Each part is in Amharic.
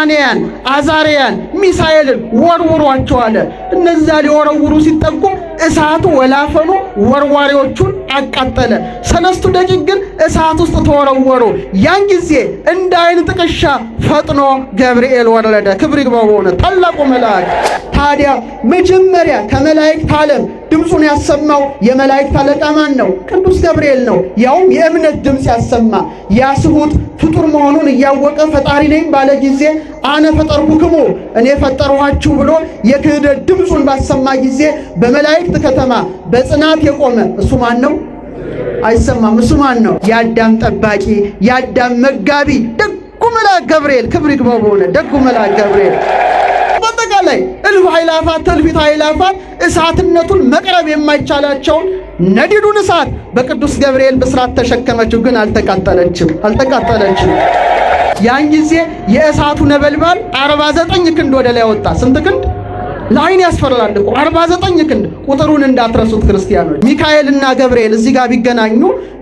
አናንያን አዛርያን ሚሳኤልን ወርውሯቸዋል። እነዛ ሊወረውሩ ሲጠጉ እሳቱ ወላፈኑ ወርዋሪዎቹን አቃጠለ። 3 ደቂቅ ግን እሳት ውስጥ ተወረወሩ። ያን ጊዜ እንደ አይን ጥቅሻ ፈጥኖ ገብርኤል ወረደ። ክብር ይግባው በእውነት ታላቁ መልአክ። ታዲያ መጀመሪያ ከመላእክት ዓለም ድምፁን ያሰማው የመላእክት አለቃ ማን ነው? ቅዱስ ገብርኤል ነው። ያውም የእምነት ድምፅ ያሰማ። ያስሁት ፍጡር መሆኑን እያወቀ ፈጣሪ ነኝ ባለ ጊዜ አነ ፈጠርኩክሙ እኔ ፈጠርኋችሁ ብሎ የክህደት ድምፁን ባሰማ ጊዜ በመላእክት ከተማ በጽናት የቆመ እሱ ማን ነው? አይሰማም። እሱ ማን ነው? የአዳም ጠባቂ የአዳም መጋቢ ደጉ መልአክ ገብርኤል። ክብር ይግባው በእውነት ደጉ መልአክ ገብርኤል። በአጠቃላይ እልፍ ኃይላፋት ተልፊት ኃይላፋት እሳትነቱን መቅረብ የማይቻላቸውን ነዲዱን እሳት በቅዱስ ገብርኤል ብስራት ተሸከመችው፣ ግን አልተቃጠለችም። ያን ጊዜ የእሳቱ ነበልባል 49 ክንድ ወደ ላይ ወጣ። ስንት ክንድ? ለዓይን ያስፈራል እኮ 49 ክንድ። ቁጥሩን እንዳትረሱት ክርስቲያኖች። ሚካኤልና ገብርኤል እዚህ ጋር ቢገናኙ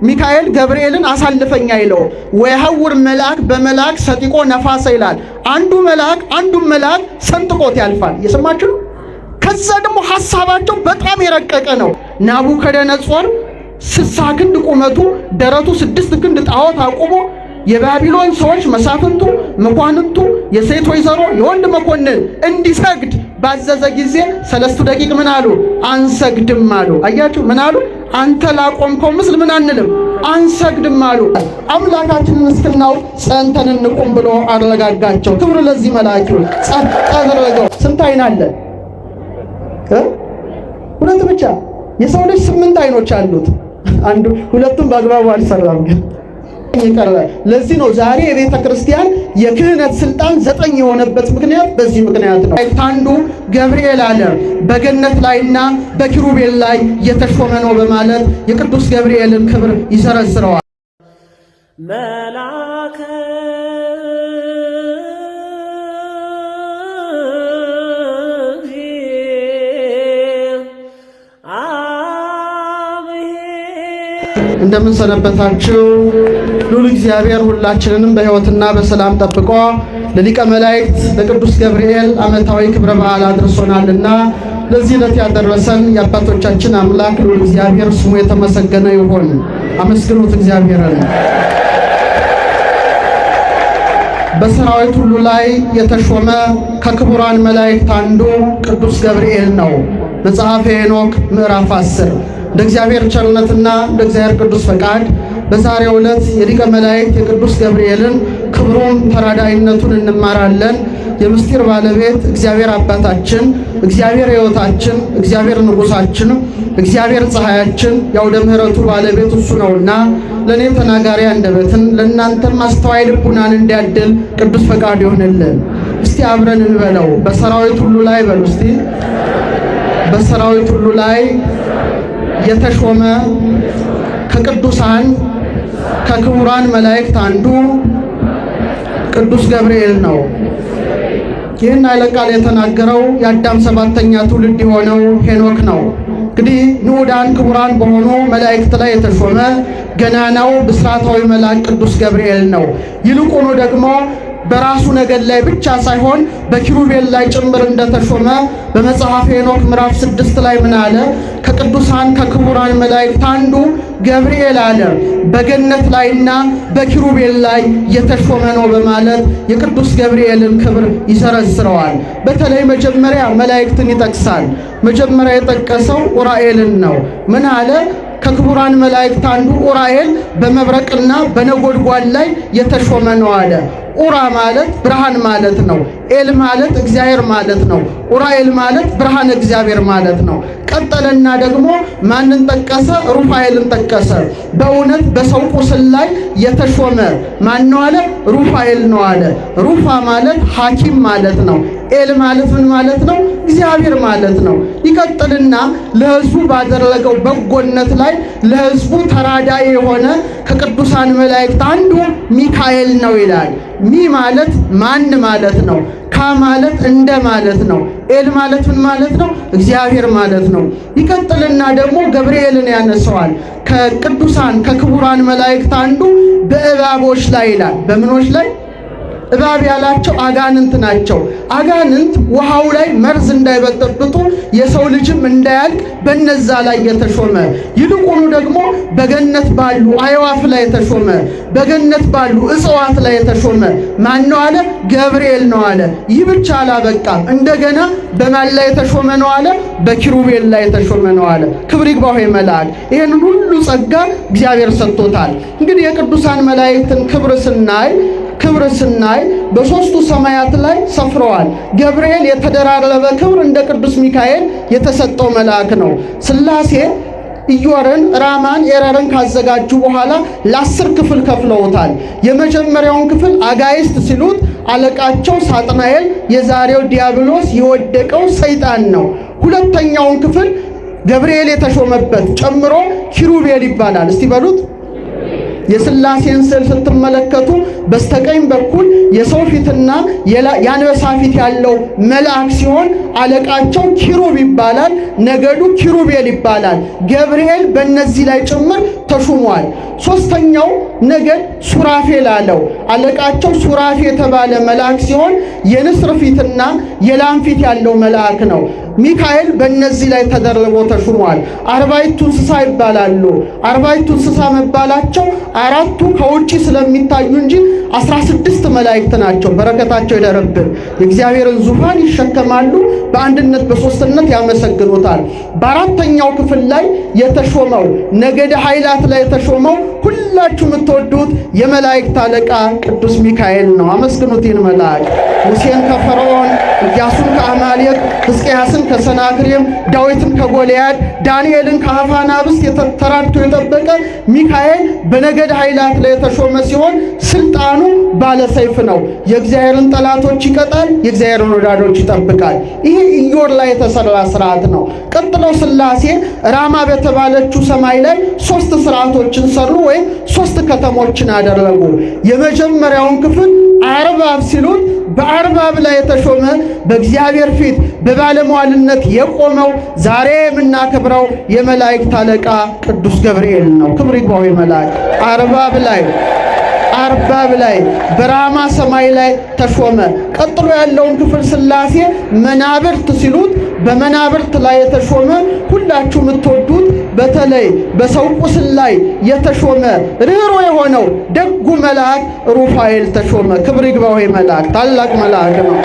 ሚካኤል ገብርኤልን አሳልፈኛ ይለው ወይሐውር መልአክ በመልአክ ሰጢቆ ነፋሰ ይላል። አንዱ መልአክ ሰንጥቆት ያልፋል። የሰማችሁ? ከዛ ደግሞ ሐሳባቸው በጣም የረቀቀ ነው። ናቡከደነጾር 60 ክንድ ቁመቱ ደረቱ 6 ክንድ ጣዖት አቁሞ የባቢሎን ሰዎች መሳፍንቱ፣ መኳንንቱ፣ የሴት ወይዘሮ፣ የወንድ መኮንን እንዲሰግድ ባዘዘ ጊዜ 3 ደቂቅ ምን አሉ? አንሰግድም አሉ። አያችሁ? ምን አሉ? አንተ ላቆምከው ምስል ምን አንልም አንሰግድም አሉ። አምላካችንን እስክናው ጸንተን እንቁም ብሎ አረጋጋቸው። ክብር ለዚህ መልአክ ይሁን። ጸጥ አደረገው። ስንት አይን አለ? 2 ብቻ። የሰው ልጅ 8 አይኖች አሉት። ሁለቱም በአግባቡ አልሰራም ግን ይቀርላል። ለዚህ ነው ዛሬ የቤተ ክርስቲያን የክህነት ስልጣን 9 የሆነበት ምክንያት በዚህ ምክንያት ነው። አንዱ ገብርኤል አለ በገነት ላይና በኪሩቤል ላይ የተሾመ ነው በማለት የቅዱስ ገብርኤልን ክብር ይዘረዝረዋል። መላከ እንደምን ሰነበታችሁ? ሉል እግዚአብሔር ሁላችንንም በሕይወትና በሰላም ጠብቆ ለሊቀ መላእክት ለቅዱስ ገብርኤል ዓመታዊ ክብረ በዓል አድርሶናልና ለዚህ ዕለት ያደረሰን የአባቶቻችን አምላክ ሉል እግዚአብሔር ስሙ የተመሰገነ ይሁን። አመስግኑት እግዚአብሔርን። በሰራዊት ሁሉ ላይ የተሾመ ከክቡራን መላእክት አንዱ ቅዱስ ገብርኤል ነው። መጽሐፈ ሄኖክ ምዕራፍ 10 እንደ እግዚአብሔር ቸርነትና እንደ እግዚአብሔር ቅዱስ ፈቃድ በዛሬው ዕለት የሊቀ መላእክት የቅዱስ ገብርኤልን ክብሩን ተራዳኢነቱን እንማራለን። የምስጢር ባለቤት እግዚአብሔር አባታችን፣ እግዚአብሔር ሕይወታችን፣ እግዚአብሔር ንጉሳችን፣ እግዚአብሔር ፀሐያችን፣ የአውደ ምሕረቱ ባለቤት እሱ ነውና ለእኔ ተናጋሪ አንደበትን ለእናንተም አስተዋይ ልቡናን እንዲያድል ቅዱስ ፈቃድ ይሆንልን። እስቲ አብረን እንበለው። በሰራዊት ሁሉ ላይ በሉ እስቲ። በሰራዊት ሁሉ ላይ የተሾመ ከቅዱሳን ከክቡራን መላእክት አንዱ ቅዱስ ገብርኤል ነው። ይህን ኃይለ ቃል የተናገረው የአዳም 7ኛ ትውልድ የሆነው ሄኖክ ነው። እንግዲህ ንዑዳን ክቡራን በሆኑ መላእክት ላይ የተሾመ ገናናው ብስራታዊ መልአክ ቅዱስ ገብርኤል ነው። ይልቁኑ ደግሞ በራሱ ነገድ ላይ ብቻ ሳይሆን በኪሩቤል ላይ ጭምር እንደተሾመ በመጽሐፈ ሄኖክ ምዕራፍ 6 ላይ ምን አለ? ከቅዱሳን ከክቡራን መላእክት አንዱ ገብርኤል አለ በገነት ላይና በኪሩቤል ላይ የተሾመ ነው በማለት የቅዱስ ገብርኤልን ክብር ይዘረዝረዋል። በተለይ መጀመሪያ መላእክትን ይጠቅሳል። መጀመሪያ የጠቀሰው ኡራኤልን ነው። ምን አለ? ከክቡራን መላእክት አንዱ ኡራኤል በመብረቅና በነጎድጓድ ላይ የተሾመ ነው አለ። ኡራ ማለት ብርሃን ማለት ነው። ኤል ማለት እግዚአብሔር ማለት ነው። ኡራኤል ማለት ብርሃን እግዚአብሔር ማለት ነው። ቀጠለና ደግሞ ማንን ጠቀሰ? ሩፋኤልን ጠቀሰ። በእውነት በሰው ቁስል ላይ የተሾመ ማን ነው አለ? ሩፋኤል ነው አለ። ሩፋ ማለት ሐኪም ማለት ነው። ኤል ማለት ምን ማለት ነው? እግዚአብሔር ማለት ነው። ይቀጥልና ለሕዝቡ ባደረገው በጎነት ላይ ለሕዝቡ ተራዳኢ የሆነ ከቅዱሳን መላእክት አንዱ ሚካኤል ነው ይላል። ሚ ማለት ማን ማለት ነው። ካ ማለት እንደ ማለት ነው። ኤል ማለት ምን ማለት ነው? እግዚአብሔር ማለት ነው። ይቀጥልና ደግሞ ገብርኤልን ያነሰዋል። ከቅዱሳን ከክቡራን መላእክት አንዱ በእባቦች ላይ ይላል። በምኖች ላይ? እባብ ያላቸው አጋንንት ናቸው። አጋንንት ውሃው ላይ መርዝ እንዳይበጠብጡ የሰው ልጅም እንዳያልቅ በነዛ ላይ የተሾመ ይልቁኑ ደግሞ በገነት ባሉ አዕዋፍ ላይ የተሾመ በገነት ባሉ እጽዋት ላይ የተሾመ ማን ነው አለ? ገብርኤል ነው አለ። ይህ ብቻ አላበቃም። እንደገና በማን ላይ የተሾመ ነው አለ? በኪሩቤል ላይ የተሾመ ነው አለ። ክብር ይግባው መልአክ። ይህን ሁሉ ጸጋ እግዚአብሔር ሰጥቶታል። እንግዲህ የቅዱሳን መላእክትን ክብር ስናይ በሦስቱ ሰማያት ላይ ሰፍረዋል። ገብርኤል የተደራረበ ክብር እንደ ቅዱስ ሚካኤል የተሰጠው መልአክ ነው። ሥላሴ ኢዮርን፣ ራማን፣ ኤረርን ካዘጋጁ በኋላ ለ10 ክፍል ከፍለውታል። የመጀመሪያውን ክፍል አጋይስት ሲሉት አለቃቸው ሳጥናኤል የዛሬው ዲያብሎስ የወደቀው ሰይጣን ነው። ሁለተኛውን ክፍል ገብርኤል የተሾመበት ጨምሮ ኪሩቤል ይባላል። እስቲ በሉት። የሥላሴን ስዕል ስትመለከቱ በስተቀኝ በኩል የሰው ፊትና የአንበሳ ፊት ያለው መልአክ ሲሆን አለቃቸው ኪሩብ ይባላል። ነገዱ ኪሩቤል ይባላል። ገብርኤል በእነዚህ ላይ ጭምር ተሹሟል። ሦስተኛው ነገድ ሱራፌል አለው። አለቃቸው ሱራፌ የተባለ መልአክ ሲሆን የንስር ፊትና የላም ፊት ያለው መልአክ ነው። ሚካኤል በእነዚህ ላይ ተደርቦ ተሹሟል። 40ቱ እንስሳ ይባላሉ። 40ቱ እንስሳ መባላቸው አራቱ ከውጪ ስለሚታዩ እንጂ 16 መላእክት ናቸው። በረከታቸው ይደረብን። የእግዚአብሔርን ዙፋን ይሸከማሉ። በአንድነት በሦስትነት ያመሰግኑታል። በአራተኛው ክፍል ላይ የተሾመው ነገደ ኃይላት ላይ የተሾመው ሁላችሁ የምትወዱት የመላእክት አለቃ ቅዱስ ሚካኤል ነው። አመስግኑት ይህን መልአክ። ሙሴን ከፈርዖን፣ ኢያሱን ከአማሌቅ፣ ሕዝቅያስን ከሰናክሬም፣ ዳዊትን ከጎልያድ፣ ዳንኤልን ከአፍ አናብስት ተራድቶ የጠበቀ ሚካኤል በነገድ ኃይላት ላይ የተሾመ ሲሆን ስልጣኑ ባለሰይፍ ነው። የእግዚአብሔርን ጠላቶች ይቀጣል፣ የእግዚአብሔርን ወዳጆች ይጠብቃል። ይሄ ኢዮር ላይ የተሰራ ስርዓት ነው። ቀጥለው ሥላሴ ራማ በተባለችው ሰማይ ላይ 3 ስርዓቶችን ሰሩ፣ ወይም 3 ከተሞችን አደረጉ። የመጀመሪያውን ክፍል አርባብ ሲሉት በአርባብ ላይ የተሾመ በእግዚአብሔር ፊት በባለሟልነት የቆመው ዛሬ የምናከብረው የመላእክት አለቃ ቅዱስ ገብርኤል ነው። ክብር ይግባው መልአክ። አርባብ ላይ በራማ ሰማይ ላይ ተሾመ። ቀጥሎ ያለውን ክፍል ሥላሴ መናብርት ሲሉት በመናብርት ላይ የተሾመ ሁላችሁ የምትወዱት በተለይ በሰው ቁስል ላይ የተሾመ ርኅሩህ የሆነው ደጉ መልአክ ሩፋኤል ተሾመ። ክብር ይግባው መልአክ። ታላቅ መልአክ ነው።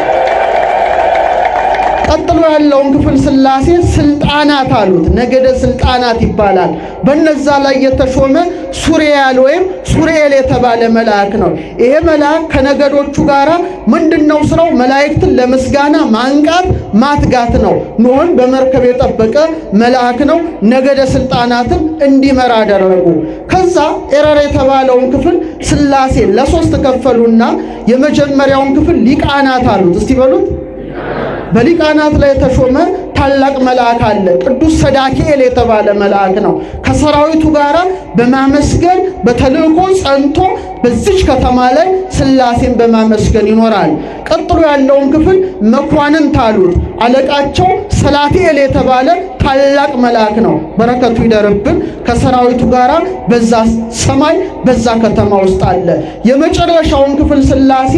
ቀጥሎ ያለውን ክፍል ሥላሴ ስልጣናት አሉት። ነገደ ስልጣናት ይባላል። በነዛ ላይ የተሾመ ሱሪያል ወይም ሱሪኤል የተባለ መልአክ ነው። ይሄ መልአክ ከነገዶቹ ጋራ ምንድነው ስራው? መላእክትን ለምስጋና ማንቃት ማትጋት ነው። ኖህን በመርከብ የጠበቀ መልአክ ነው። ነገደ ስልጣናትን እንዲመራ አደረጉ። ከዛ ኤረር የተባለውን ክፍል ሥላሴ ለ3 ከፈሉና የመጀመሪያውን ክፍል ሊቃናት አሉት። እስቲ በሉት። በሊቃናት ላይ የተሾመ ታላቅ መልአክ አለ። ቅዱስ ሰዳክኤል የተባለ መልአክ ነው። ከሰራዊቱ ጋር በማመስገን በተልእኮ ጸንቶ በዚች ከተማ ላይ ሥላሴን በማመስገን ይኖራል። ቀጥሎ ያለውን ክፍል መኳንንት አሉት። አለቃቸው ሰላትኤል የተባለ ታላቅ መልአክ ነው። በረከቱ ይደርብን። ከሰራዊቱ ጋር በዛ ሰማይ በዛ ከተማ ውስጥ አለ። የመጨረሻውን ክፍል ሥላሴ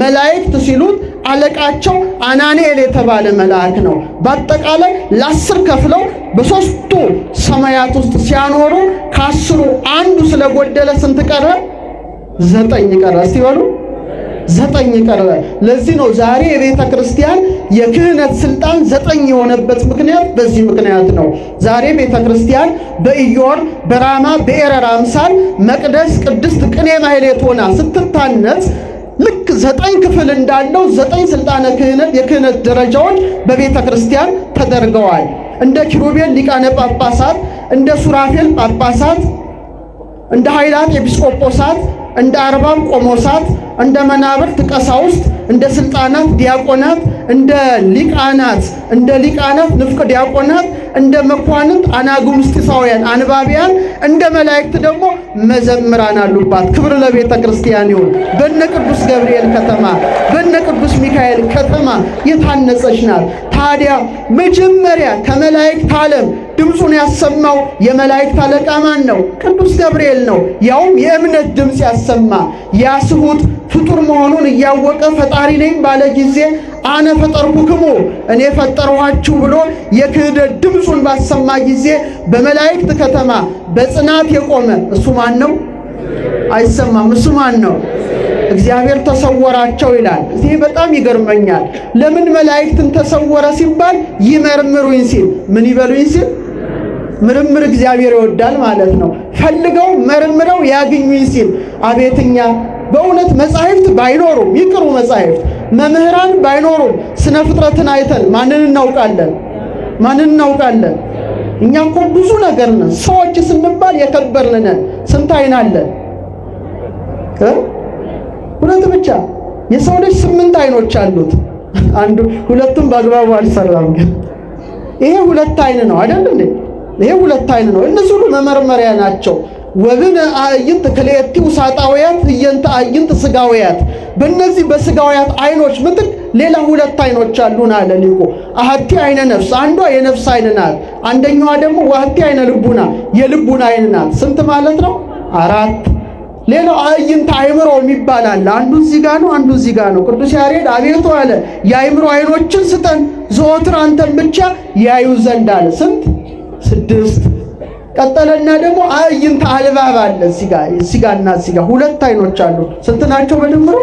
መላእክት ሲሉት አለቃቸው አናንኤል የተባለ መልአክ ነው። በአጠቃላይ ለ10 ከፍለው በ3ቱ ሰማያት ውስጥ ሲያኖሩ ከ10 አንዱ ስለጎደለ ስንት ቀረ? 9 ቀረ። እስቲ በሉ 9 ቀረ። ለዚህ ነው ዛሬ የቤተ ክርስቲያን የክህነት ስልጣን 9 የሆነበት ምክንያት በዚህ ምክንያት ነው። ዛሬ ቤተ ክርስቲያን በኢዮር በራማ በኤረር አምሳል መቅደስ ቅድስት ቅኔ ማህሌት ሆና ስትታነጽ ልክ 9 ክፍል እንዳለው 9 ስልጣነ ክህነት የክህነት ደረጃዎች በቤተ ክርስቲያን ተደርገዋል። እንደ ኪሩቤል ሊቃነ ጳጳሳት፣ እንደ ሱራፌል ጳጳሳት፣ እንደ ኃይላት ኤጲስቆጶሳት፣ እንደ አርባብ ቆሞሳት፣ እንደ መናብርት ቀሳውስት፣ እንደ ስልጣናት ዲያቆናት፣ እንደ ሊቃናት ንፍቅ ዲያቆናት፣ እንደ መኳንንት አናጉንስጢሳውያን አንባቢያን፣ እንደ መላእክት ደግሞ መዘምራን አሉባት። ክብር ለቤተ ክርስቲያን ይሁን። በነ ቅዱስ ገብርኤል ከተማ በነ ቅዱስ ሚካኤል ከተማ የታነጸች ናት። ታዲያ መጀመሪያ ከመላእክት ዓለም ድምፁን ያሰማው የመላእክት አለቃ ማን ነው? ቅዱስ ገብርኤል ነው። ያውም የእምነት ድምፅ ያሰማ። ያስሁት ፍጡር መሆኑን እያወቀ ፈጣሪ ነኝ ባለ ጊዜ አነ ፈጠርኩክሙ እኔ ፈጠርኋችሁ ብሎ የክህደት ድምፁን ባሰማ ጊዜ በመላእክት ከተማ በጽናት የቆመ እሱ ማን ነው? አይሰማም። እሱ ማን ነው? እግዚአብሔር ተሰወራቸው ይላል። ይሄ በጣም ይገርመኛል። ለምን መላእክትን ተሰወረ ሲባል ይመርምሩኝ ሲል ምን ይበሉኝ ሲል ምርምር እግዚአብሔር ይወዳል ማለት ነው። ፈልገው መርምረው ያግኙኝ ሲል አቤትኛ በእውነት መጻሕፍት ባይኖሩም ይቅሩ መጻሕፍት መምህራን ባይኖሩም ስነ ፍጥረትን አይተን ማንን እናውቃለን? ማንን እናውቃለን? እኛ እኮ ብዙ ነገር ነን። ሰዎች ስንባል የከበርን ነን። ስንት አይን አለን? ሁለት ብቻ። የሰው ልጅ 8 አይኖች አሉት። ሁለቱም በአግባቡ አልሰራም። ግን ይሄ 2 አይን ነው አይደል እንዴ? ይሄ 2 አይን ነው። እነዚህ ሁሉ መመርመሪያ ናቸው። ወብን አዕይንት ክልኤቲ ውሳጣውያት እየንተ አዕይንት ሥጋውያት። በእነዚህ በሥጋውያት አይኖች ምትክ ሌላ 2 አይኖች አሉን አለ ሊቁ። አሐቲ አይነ ነፍስ፣ አንዷ የነፍስ አይን ናት። አንደኛዋ ደግሞ ወሐቲ አይነ ልቡና፣ የልቡና አይን ናት። ስንት ማለት ነው? 4። ሌላው አዕይንተ አእምሮ የሚባል አለ። አንዱ እዚህ ጋር ነው፣ አንዱ እዚህ ጋር ነው። ቅዱስ ያሬድ አቤቱ አለ የአእምሮ አይኖችን ስጠን ዘወትር አንተን ብቻ ያዩ ዘንድ አለ። ስንት? 6። ቀጠለና ደግሞ አዕይንተ አልባብ አለ። እዚህ ጋርና እዚህ ጋር 2 አይኖች አሉ። ስንት ናቸው በድምሩ?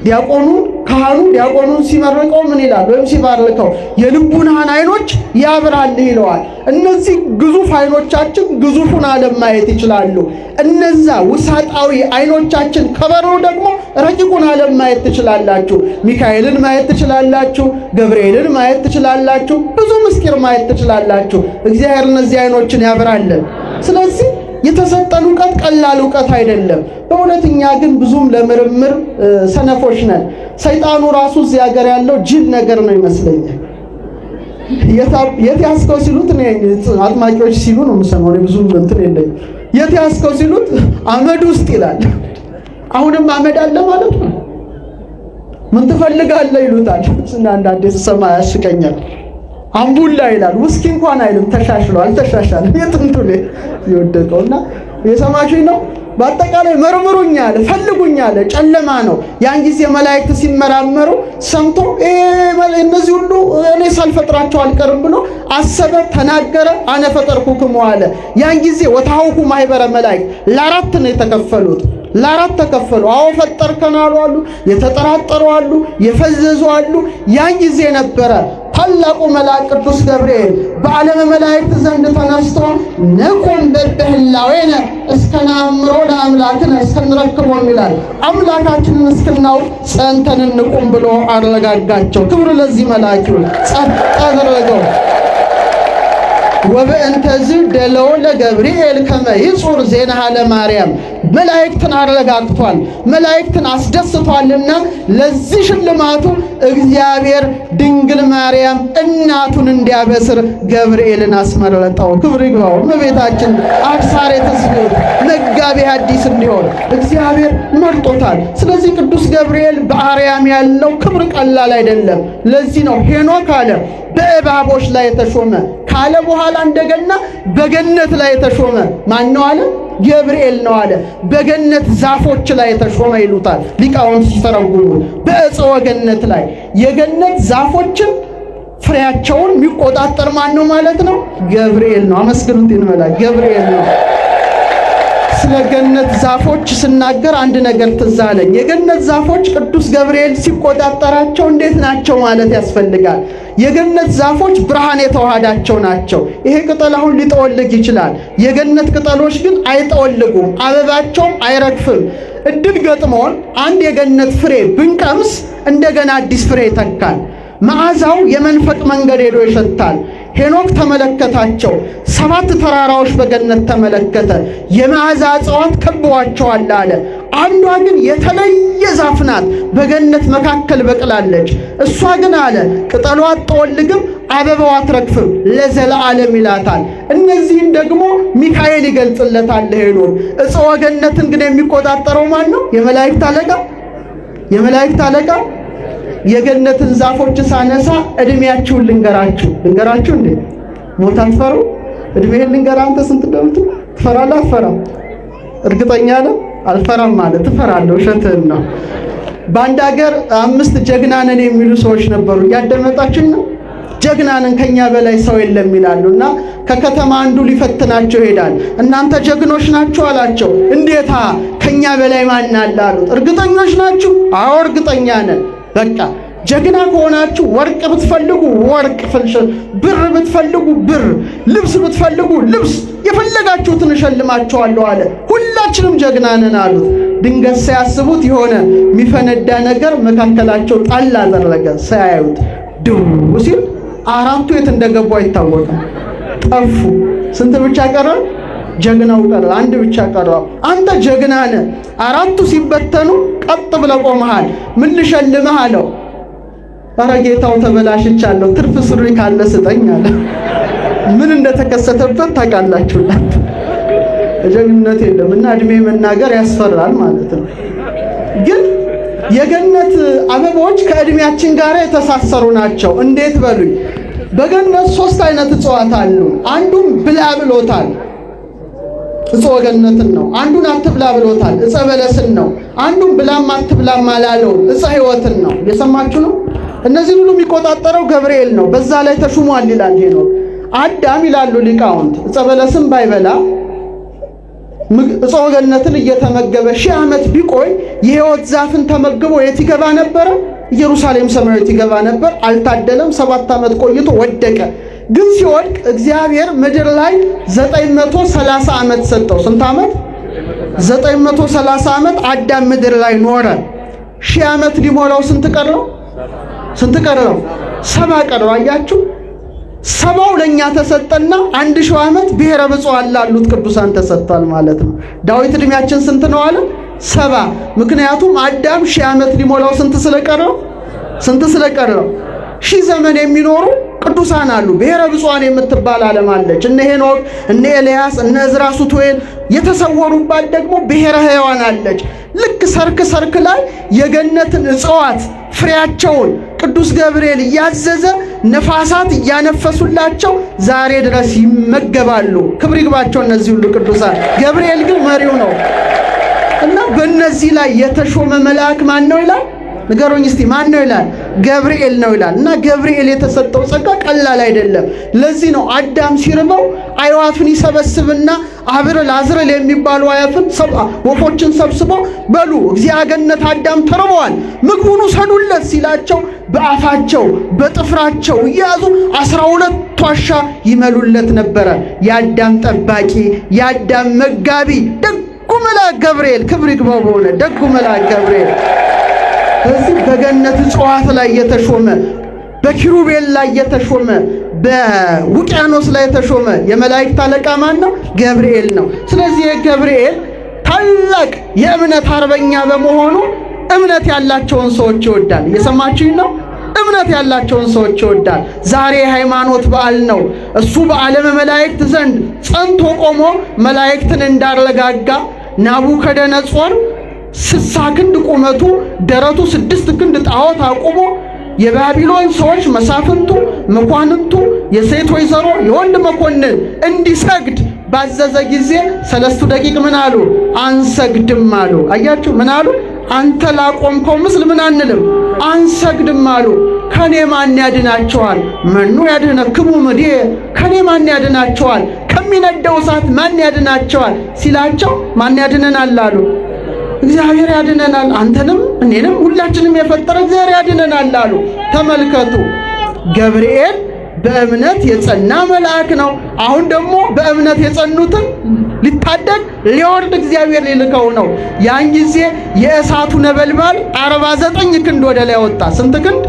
ዲያቆኑ ካህኑ ዲያቆኑን ሲመርቀው ምን ይላል? ወይም ሲባርከው የልቡናህን አይኖች ያብራልህ ይለዋል። እነዚህ ግዙፍ አይኖቻችን ግዙፉን ዓለም ማየት ይችላሉ። እነዛ ውሳጣዊ አይኖቻችን ከበሩ ደግሞ ረቂቁን ዓለም ማየት ትችላላችሁ። ሚካኤልን ማየት ትችላላችሁ። ገብርኤልን ማየት ትችላላችሁ። ብዙ ምስጢር ማየት ትችላላችሁ። እግዚአብሔር እነዚህ አይኖችን ያብራልን። ስለዚህ የተሰጠን ዕውቀት ቀላል ዕውቀት አይደለም። በእውነት እኛ ግን ብዙም ለምርምር ሰነፎች ነን። ሰይጣኑ ራሱ እዚህ ሀገር ያለው ጅል ነገር ነው ይመስለኛል። የት ያስከው ሲሉት እኔ አጥማቂዎች ሲሉ ነው የምሰማው። እኔ ብዙም እንትን የለኝም። የት ያስከው ሲሉት አመድ ውስጥ ይላል። አሁንም አመድ አለ ማለት ነው። ምን ትፈልጋለህ ይሉታል። አንዳንዴ ስሰማ ያስቀኛል። አምቡላ ይላል። ውስኪ እንኳን አይልም። ተሻሽሏል አልተሻሻለም። የጥንቱ ላይ የወደቀውና የሰማችኝ ነው። በአጠቃላይ መርምሩኛል፣ ፈልጉኛል። ጨለማ ነው። ያን ጊዜ መላእክት ሲመራመሩ ሰምቶ እነዚህ ሁሉ እኔ ሳልፈጥራቸው አልቀርም ብሎ አሰበ፣ ተናገረ። አነ ፈጠርኩክሙ አለ። ያን ጊዜ ወታውኩ ማህበረ መላእክት ለ4 ነው የተከፈሉት። ለ4 ተከፈሉ። አዎ ፈጠርከን አሉ፣ የተጠራጠሩ አሉ፣ የፈዘዙ አሉ። ያን ጊዜ ነበረ ታላቁ መልአክ ቅዱስ ገብርኤል በዓለመ መላእክት ዘንድ ተነስቶ ንቁም በህላዌነ እስከ ነአምሮ ለአምላክነ እስከንረክቦ ይላል። አምላካችንን እስክናውቅ ጸንተን እንቁም ብሎ አረጋጋቸው። ክብር ለዚህ መልአክ ይሁን። ጸጥ አደረገው። ወበእንተዝ ደለው ለገብርኤል ከመ ይጹር ዜናሃ ለማርያም መላእክትን አረጋግቷል። መላእክትን አስደስቷልና ለዚህ ሽልማቱ እግዚአብሔር ድንግል ማርያም እናቱን እንዲያበስር ገብርኤልን አስመረጠው። ክብር ይግባው። እመቤታችን አብሳሬ ትስብእት መጋቤ ሐዲስ እንዲሆን እግዚአብሔር መርጦታል። ስለዚህ ቅዱስ ገብርኤል በአርያም ያለው ክብር ቀላል አይደለም። ለዚህ ነው ሄኖክ አለ በእባቦች ላይ የተሾመ ካለ በኋላ እንደገና በገነት ላይ የተሾመ ማን ነው አለ? ገብርኤል ነው አለ። በገነት ዛፎች ላይ የተሾመ ይሉታል ሊቃውንት ሲተረጉሙ። በዕፀ ገነት ላይ የገነት ዛፎችን ፍሬያቸውን የሚቆጣጠር ማን ነው ማለት ነው? ገብርኤል ነው። አመስግኑት ይንመላ ገብርኤል ነው። ስለ ገነት ዛፎች ስናገር አንድ ነገር ትዝ አለኝ። የገነት ዛፎች ቅዱስ ገብርኤል ሲቆጣጠራቸው እንዴት ናቸው ማለት ያስፈልጋል። የገነት ዛፎች ብርሃን የተዋሃዳቸው ናቸው። ይሄ ቅጠል አሁን ሊጠወልግ ይችላል። የገነት ቅጠሎች ግን አይጠወልጉም፣ አበባቸውም አይረግፍም። እድል ገጥሞን አንድ የገነት ፍሬ ብንቀምስ እንደገና አዲስ ፍሬ ይተካል። መዓዛው የመንፈቅ መንገድ ሄዶ ይሸታል። ሄኖክ ተመለከታቸው። 7 ተራራዎች በገነት ተመለከተ። የመዓዛ እጽዋት ከበዋቸዋል አለ። አንዷ ግን የተለየ ዛፍ ናት፣ በገነት መካከል በቅላለች። እሷ ግን አለ ቅጠሏ አትጠወልግም፣ አበባዋ አትረግፍም፣ ለዘለዓለም ይላታል። እነዚህን ደግሞ ሚካኤል ይገልጽለታል ሄኖክ። ዕፀ ገነትን ግን የሚቆጣጠረው ማን ነው? የመላእክት አለቃ። የመላእክት አለቃ የገነትን ዛፎች ሳነሳ እድሜያችሁን ልንገራችሁ እንዴ ሞት አትፈሩ? እድሜህን ልንገርህ አንተ ስንት እንደምትል ትፈራለህ አትፈራም? እርግጠኛ ነህ? አልፈራም ማለት ትፈራለህ፣ ውሸትህን ነው። በአንድ ሀገር 5 ጀግና ነን የሚሉ ሰዎች ነበሩ። እያደመጣችን ነው። ጀግና ነን ከኛ በላይ ሰው የለም ይላሉና ከከተማ አንዱ ሊፈትናቸው ይሄዳል። እናንተ ጀግኖች ናችሁ አላቸው። እንዴታ ከኛ በላይ ማን አለ አሉት። እርግጠኞች ናችሁ? አዎ እርግጠኛ ነን። በቃ ጀግና ከሆናችሁ ወርቅ ብትፈልጉ ወርቅ ፍልሽ፣ ብር ብትፈልጉ ብር፣ ልብስ ብትፈልጉ ልብስ፣ የፈለጋችሁትን እሸልማችኋለሁ አለ። ሁላችንም ጀግና ነን አሉት። ድንገት ሳያስቡት የሆነ የሚፈነዳ ነገር መካከላቸው ጣል አደረገ። ሳያዩት ድው ሲል 4ቱ የት እንደገቡ አይታወቅም፣ ጠፉ። ስንት ብቻ ቀረ? ጀግናው ቀረ፣ አንድ ብቻ ቀረ። አንተ ጀግና ነህ። 4ቱ ሲበተኑ ቀጥ ብለህ ቆመሃል። ምን ልሸልምህ አለው። ኧረ ጌታው ተበላሽቻለሁ፣ ትርፍ ሱሪ ካለ ስጠኝ አለ። ምን እንደተከሰተበት ታውቃላችሁላት። ጀግንነት የለምና እድሜ መናገር ያስፈራል ማለት ነው። ግን የገነት አበቦች ከእድሜያችን ጋር የተሳሰሩ ናቸው። እንዴት በሉኝ። በገነት 3 አይነት እጽዋት አሉ። አንዱም ብላ ብሎታል፣ እጽወ ገነትን ነው። አንዱን አትብላ ብሎታል፣ እጸ በለስን ነው። አንዱም ብላም አትብላም አላለው፣ እጸ ሕይወትን ነው። የሰማችሁ ነው። እነዚህ ሁሉ የሚቆጣጠረው ገብርኤል ነው። በዛ ላይ ተሹሟል ይላል ሄኖክ። አዳም ይላሉ ሊቃውንት እጸ በለስን ባይበላ እጽወ ገነትን እየተመገበ 1000 ዓመት ቢቆይ የሕይወት ዛፍን ተመግቦ የት ይገባ ነበር? ኢየሩሳሌም ሰማያዊት ይገባ ነበር። አልታደለም። 7 ዓመት ቆይቶ ወደቀ። ግን ሲወድቅ እግዚአብሔር ምድር ላይ 930 ዓመት ሰጠው። ስንት ዓመት? 930 ዓመት አዳም ምድር ላይ ኖረ። 1000 ዓመት ሊሞላው ስንት ቀረው? ስንት ቀረው? 70 ቀረው። አያችሁ፣ 70ው ለኛ ተሰጠና 1000 ዓመት ብሔረ ብፁዓን ላሉት ቅዱሳን ተሰጥቷል ማለት ነው። ዳዊት እድሜያችን ስንት ነው አለ? 70። ምክንያቱም አዳም 1000 ዓመት ሊሞላው ስንት ስለቀረው? ስንት ስለቀረው? 1000 ዘመን የሚኖሩ ቅዱሳን አሉ። ብሔረ ብፁዓን የምትባል ዓለም አለች። እነ ሄኖክ፣ እነ ኤልያስ፣ እነ ዕዝራ ሱቱኤል የተሰወሩባት ደግሞ ብሔረ ሕያዋን አለች። ልክ ሰርክ ላይ የገነትን እጽዋት ፍሬያቸውን ቅዱስ ገብርኤል እያዘዘ ነፋሳት እያነፈሱላቸው ዛሬ ድረስ ይመገባሉ። ክብር ይግባቸው እነዚህ ሁሉ ቅዱሳን። ገብርኤል ግን መሪው ነው እና በእነዚህ ላይ የተሾመ መልአክ ማን ነው ይላል? ንገሩኝ እስቲ ማን ነው ይላል? ገብርኤል ነው ይላል። እና ገብርኤል የተሰጠው ጸጋ ቀላል አይደለም። ለዚህ ነው አዳም ሲርበው አዕዋፍን ይሰበስብና አብረል አዝረል የሚባሉ ወፎችን ሰብስቦ በሉ እግዚአ ገነት አዳም ተርበዋል ምግቡን ውሰዱለት ሲላቸው በአፋቸው በጥፍራቸው እያዙ 12 ዋሻ ይመሉለት ነበረ። የአዳም ጠባቂ የአዳም መጋቢ ደጉ መልአክ ገብርኤል፣ ክብር ይግባው በሆነ ደጉ መልአክ ገብርኤል በዚህ በገነት እጽዋት ላይ የተሾመ፣ በኪሩቤል ላይ የተሾመ፣ በውቅያኖስ ላይ የተሾመ የመላእክት አለቃ ማን ነው? ገብርኤል ነው። ስለዚህ የገብርኤል ታላቅ የእምነት አርበኛ በመሆኑ እምነት ያላቸውን ሰዎች ይወዳል። እየሰማችሁኝ ነው? እምነት ያላቸውን ሰዎች ይወዳል። ዛሬ ሃይማኖት በዓል ነው። እሱ በዓለመ መላእክት ዘንድ ጸንቶ ቆሞ መላእክትን እንዳረጋጋ ናቡከደነጾር 60 ክንድ ቁመቱ ደረቱ 6 ክንድ ጣዖት አቁሞ የባቢሎን ሰዎች መሳፍንቱ፣ መኳንንቱ፣ የሴት ወይዘሮ፣ የወንድ መኮንን እንዲሰግድ ባዘዘ ጊዜ 3 ደቂቅ ምን አሉ? አንሰግድም አሉ። አያችሁ ምን አሉ? አንተ ላቆምከው ምስል ምን አንልም አንሰግድም አሉ። ከኔ ማን ያድናቸዋል? መኑ ያድኅነክሙ እምኔ፣ ከኔ ማን ያድናቸዋል? ከሚነደው እሳት ማን ያድናቸዋል ሲላቸው ማን ያድነናል አሉ? እግዚአብሔር ያድነናል። አንተንም እኔንም ሁላችንም የፈጠረ እግዚአብሔር ያድነናል አሉ። ተመልከቱ፣ ገብርኤል በእምነት የጸና መልአክ ነው። አሁን ደግሞ በእምነት የጸኑትን ሊታደግ ሊወርድ እግዚአብሔር ሊልከው ነው። ያን ጊዜ የእሳቱ ነበልባል 49 ክንድ ወደ ላይ ወጣ። ስንት ክንድ?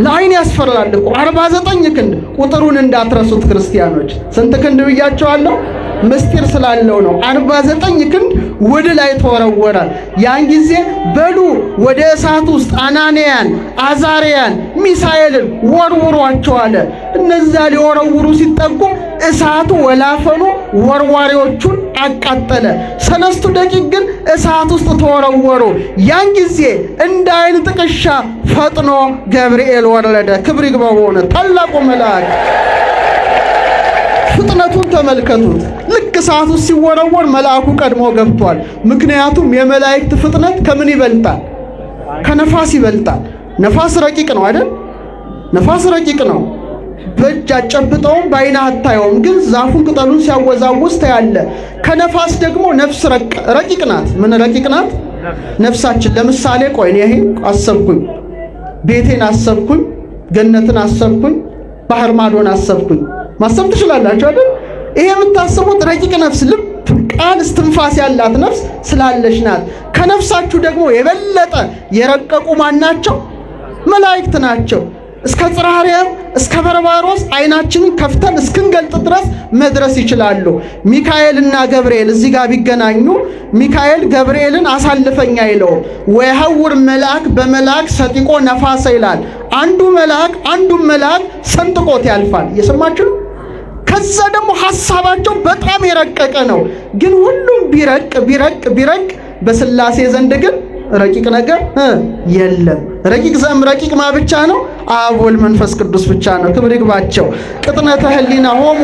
ለዓይን ያስፈራል እኮ 49 ክንድ። ቁጥሩን እንዳትረሱት ክርስቲያኖች። ስንት ክንድ ብያቸዋለሁ? ምስጢር ስላለው ነው። 49 ክንድ ወደ ላይ ተወረወረ። ያን ጊዜ በሉ ወደ እሳት ውስጥ አናንያን፣ አዛርያን፣ ሚሳኤልን ወርውሯቸው አለ። እነዛ ሊወረውሩ ሲጠጉ እሳቱ ወላፈኑ ወርዋሪዎቹን አቃጠለ። 3 ደቂቅ ግን እሳት ውስጥ ተወረወሩ። ያን ጊዜ እንደ ዓይን ጥቅሻ ፈጥኖ ገብርኤል ወረደ። ክብር ይግባው በሆነ ታላቁ መልአክ ፍጥነቱን ተመልከቱት። ልክ እሳቱ ሲወረወር መልአኩ ቀድሞ ገብቷል። ምክንያቱም የመላእክት ፍጥነት ከምን ይበልጣል? ከነፋስ ይበልጣል። ነፋስ ረቂቅ ነው አይደል? ነፋስ ረቂቅ ነው። በእጅ አጨብጠውም በዓይንህ አታየውም፣ ግን ዛፉን ቅጠሉን ሲያወዛውዝ ታያለ። ከነፋስ ደግሞ ነፍስ ረቂቅ ናት። ምን ረቂቅ ናት? ነፍሳችን። ለምሳሌ ቆይ እኔ አሰብኩኝ፣ ቤቴን አሰብኩኝ፣ ገነትን አሰብኩኝ፣ ባህር ማዶን አሰብኩኝ። ማሰብ ትችላላችሁ አይደል? ይሄ የምታስቡት ረቂቅ ነፍስ፣ ልብ፣ ቃል፣ እስትንፋስ ያላት ነፍስ ስላለች ናት። ከነፍሳችሁ ደግሞ የበለጠ የረቀቁ ማን ናቸው? መላእክት ናቸው። እስከ ጽርሐ አርያም እስከ በርባሮስ አይናችንን ከፍተን እስክንገልጥ ድረስ መድረስ ይችላሉ። ሚካኤልና ገብርኤል እዚህ ጋር ቢገናኙ ሚካኤል ገብርኤልን አሳልፈኛ አይለውም። ወይሐውር መልአክ በመልአክ ሰጢቆ ነፋሰ ይላል። አንዱ መልአክ ሰንጥቆት ያልፋል። የሰማችሁ? ከዛ ደግሞ ሐሳባቸው በጣም የረቀቀ ነው። ግን ሁሉም ቢረቅ በሥላሴ ዘንድ ግን ረቂቅ ነገር የለም። ረቂቅ ማ ብቻ ነው? አብ ወልድ መንፈስ ቅዱስ ብቻ ነው። ክብር ይግባቸው። ቅጥነተ ህሊና ሆሞ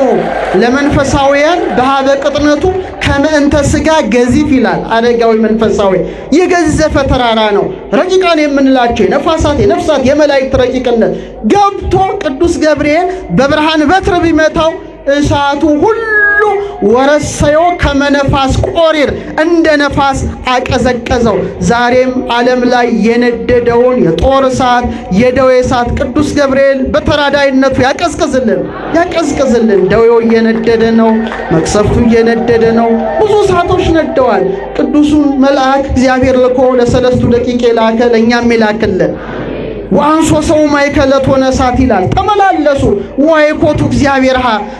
ለመንፈሳውያን በሃበ ቅጥነቱ ከመእንተ ሥጋ ገዚፍ ይላል አረጋዊ መንፈሳዊ። የገዘፈ ተራራ ነው። ረቂቃን የምንላቸው የነፋሳት፣ የነፍሳት፣ የመላእክት ረቂቅነት ገብቶ ቅዱስ ገብርኤል በብርሃን በትር ቢመታው እሳቱ ሁሉ ወረሰዮ ከመነፋስ ቆሪር እንደ ነፋስ አቀዘቀዘው። ዛሬም ዓለም ላይ የነደደውን የጦር እሳት፣ የደዌ እሳት ቅዱስ ገብርኤል በተራዳይነቱ ያቀዝቅዝልን። ደዌው እየነደደ ነው፣ መቅሰፍቱ እየነደደ ነው። ብዙ እሳቶች ነደዋል። ቅዱሱን መልአክ እግዚአብሔር ልኮ ለሰለስቱ ደቂቅ የላከ ለእኛም ይላክልን። ወአንሶ ሰው ማይከለት ሆነ እሳት ይላል። ተመላለሱ ወይኮቱ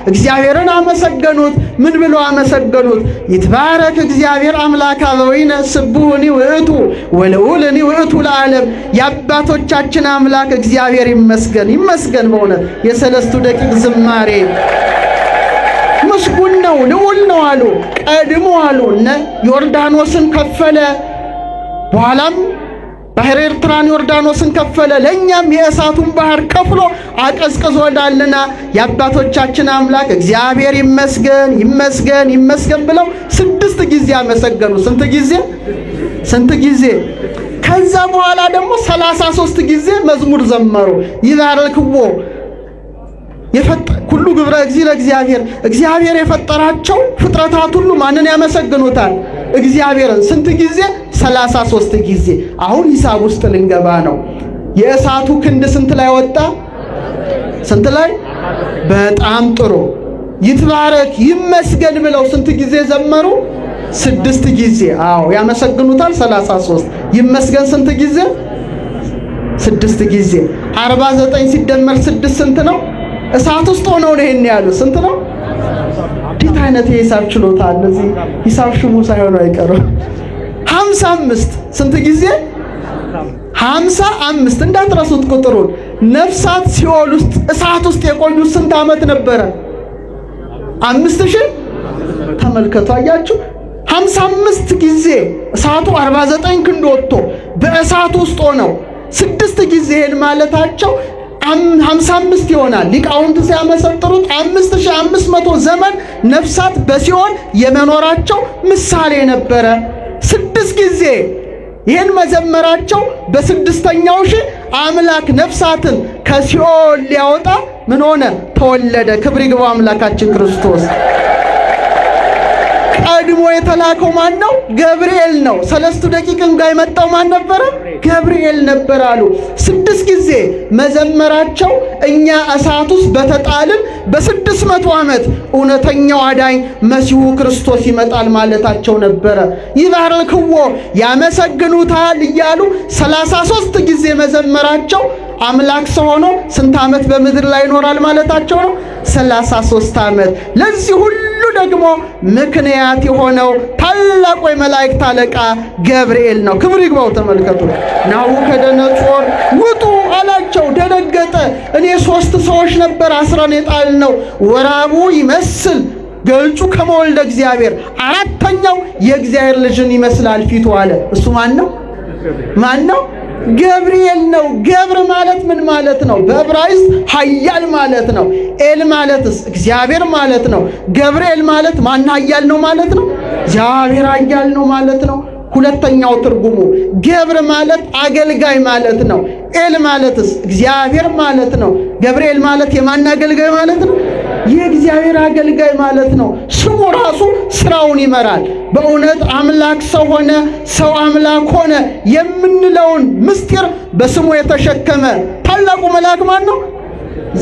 እግዚአብሔርን አመሰገኑት። ምን ብሎ አመሰገኑት? ይትባረክ እግዚአብሔር አምላክ አበዊነ ስቡህኒ ውእቱ ወልዑልኒ ውእቱ ለዓለም። የአባቶቻችን አምላክ እግዚአብሔር ይመስገን። በእውነት የሰለስቱ ደቂቅ ዝማሬ ምስጉን ነው፣ ልዑል ነው አሉ። ቀድሞ አሉ ዮርዳኖስን ከፈለ፣ በኋላም ባህር ኤርትራን ዮርዳኖስን ከፈለ። ለእኛም የእሳቱን ባህር ከፍሎ አቀዝቅዞናልና የአባቶቻችን አምላክ እግዚአብሔር ይመስገን ብለው 6 ጊዜ አመሰገኑ። ስንት ጊዜ? ከዛ በኋላ ደግሞ 33 ጊዜ መዝሙር ዘመሩ። ይባርክዎ ሁሉ ግብረ እግዚአብሔር። እግዚአብሔር የፈጠራቸው ፍጥረታት ሁሉ ማንን ያመሰግኑታል? እግዚአብሔርን። ስንት ጊዜ? 33 ጊዜ። አሁን ሂሳብ ውስጥ ልንገባ ነው። የእሳቱ ክንድ ስንት ላይ ወጣ? ስንት ላይ? በጣም ጥሩ። ይትባረክ ይመስገን ብለው ስንት ጊዜ ዘመሩ? 6 ጊዜ። አዎ ያመሰግኑታል። 33 ይመስገን ስንት ጊዜ? 6 ጊዜ። 49 ሲደመር 6 ስንት ነው? እሳት ውስጥ ሆነው ነው ይሄን ያሉት። ስንት ነው? እንዴት አይነት የሂሳብ ችሎታ አለ! እዚህ ሂሳብ ሽሙ ሳይሆን አይቀርም። 55 ስንት ጊዜ? 55 እንዳትረሱት ቁጥሩን። ነፍሳት ሲኦል ውስጥ እሳት ውስጥ የቆዩት ስንት ዓመት ነበረ? 5000 ተመልከቱ። አያችሁ 55 ጊዜ እሳቱ 49 ክንድ ወጥቶ በእሳት ውስጥ ሆነው 6 ጊዜ ይሄን ማለታቸው 55 ይሆናል። ሊቃውንት ሲያመሰጥሩት 5500 ዘመን ነፍሳት በሲኦል የመኖራቸው ምሳሌ ነበረ። 6 ጊዜ ይህን መዘመራቸው በ6ኛው ሺህ አምላክ ነፍሳትን ከሲኦል ሊያወጣ ምን ሆነ? ተወለደ። ክብር ይግባው አምላካችን ክርስቶስ። ቀድሞ የተላከው ማን ነው? ገብርኤል ነው። ሰለስቱ ደቂቅም ጋር የመጣው ማን ነበረ? ገብርኤል ነበር አሉ። 6 ጊዜ መዘመራቸው እኛ እሳት ውስጥ በተጣልን በ600 ዓመት እውነተኛው አዳኝ መሲሁ ክርስቶስ ይመጣል ማለታቸው ነበረ። ይባርክዎ ያመሰግኑታል እያሉ 33 ጊዜ መዘመራቸው አምላክ ሰው ሆኖ ስንት ዓመት በምድር ላይ ይኖራል ማለታቸው ነው? 33 ዓመት። ለዚህ ሁሉ ደግሞ ምክንያት የሆነው ታላቁ የመላእክት አለቃ ገብርኤል ነው። ክብር ይግባው። ተመልከቱ። ናቡከደነጾር ውጡ አላቸው። ደነገጠ። እኔ 3 ሰዎች ነበር አስረን የጣልነው። ወራቡ ይመስል ገልጹ ከመወልደ እግዚአብሔር፣ 4ተኛው የእግዚአብሔር ልጅን ይመስላል ፊቱ አለ። እሱ ማን ነው? ገብርኤል ነው። ገብር ማለት ምን ማለት ነው? በዕብራይስጥ ኃያል ማለት ነው። ኤል ማለትስ እግዚአብሔር ማለት ነው። ገብርኤል ማለት ማን ኃያል ነው ማለት ነው? እግዚአብሔር ኃያል ነው ማለት ነው። ሁለተኛው ትርጉሙ ገብር ማለት አገልጋይ ማለት ነው። ኤል ማለትስ እግዚአብሔር ማለት ነው። ገብርኤል ማለት የማን አገልጋይ ማለት ነው? የእግዚአብሔር አገልጋይ ማለት ነው። ስሙ ራሱ ስራውን ይመራል። በእውነት አምላክ ሰው ሆነ፣ ሰው አምላክ ሆነ የምንለውን ምስጢር በስሙ የተሸከመ ታላቁ መልአክ ማን ነው?